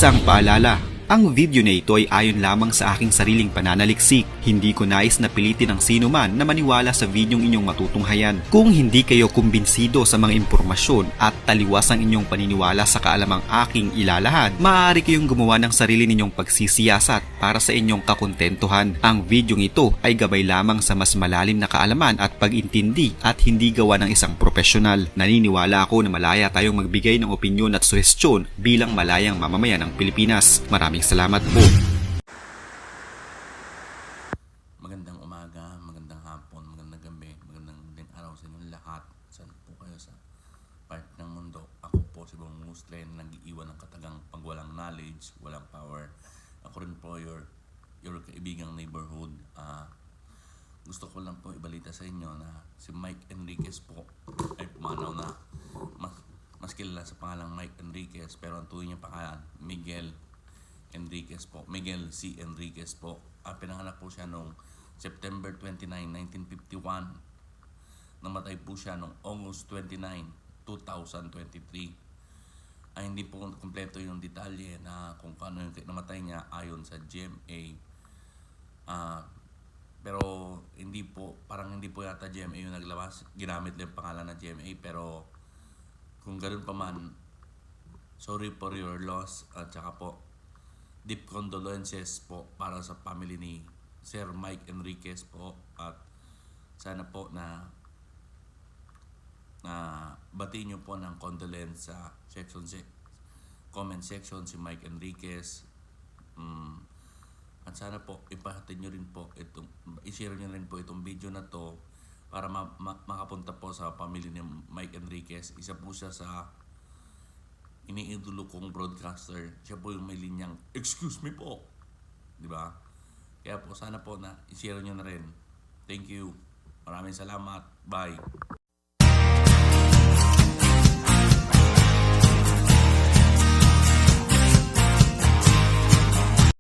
Isang paalala, ang video na ito ay ayon lamang sa aking sariling pananaliksik. Hindi ko nais na pilitin ang sino man na maniwala sa videong inyong matutunghayan. Kung hindi kayo kumbinsido sa mga impormasyon at taliwas ang inyong paniniwala sa kaalamang aking ilalahad, maaari kayong gumawa ng sarili ninyong pagsisiyasat para sa inyong kakontentuhan. Ang videong ito ay gabay lamang sa mas malalim na kaalaman at pag-intindi at hindi gawa ng isang profesional. Naniniwala ako na malaya tayong magbigay ng opinyon at suhestyon bilang malayang mamamayan ng Pilipinas. Maraming salamat po. Magandang umaga, magandang hapon, magandang gabi, magandang ding araw sa inyong lahat. Saan po kayo sa part ng mundo? Ako po si Bong Mustre na nag-iiwan ng katagang pag walang knowledge, walang power. Ako rin po your kaibigang neighborhood. Gusto ko lang po ibalita sa inyo na si Mike Enriquez po ay pumanaw na. Mas kilala sa pangalang Mike Enriquez pero ang tunay niyang pangalan Miguel Enriquez po. Miguel C. Enriquez po. Pinanganak po siya noong September 29, 1951. Namatay po siya noong August 29, 2023. Hindi po kompleto yung detalye na kung paano yung namatay niya ayon sa GMA. Pero parang hindi po yata GMA yung naglabas. Ginamit lang yung pangalan ng GMA. Pero kung ganoon pa man, sorry for your loss. At saka po, deep condolences po para sa family ni Sir Mike Enriquez po. At sana po na batiin nyo po ng condolence sa comment section si Mike Enriquez. At sana po ipahatid nyo rin po i-share nyo rin po itong video na to para makapunta po sa family ni Mike Enriquez. Isa po siya sa iniidolo kong broadcaster. Siya po yung may linyang excuse me po, di ba? Kaya po sana po na i-share nyo na rin. Thank you, maraming salamat, bye.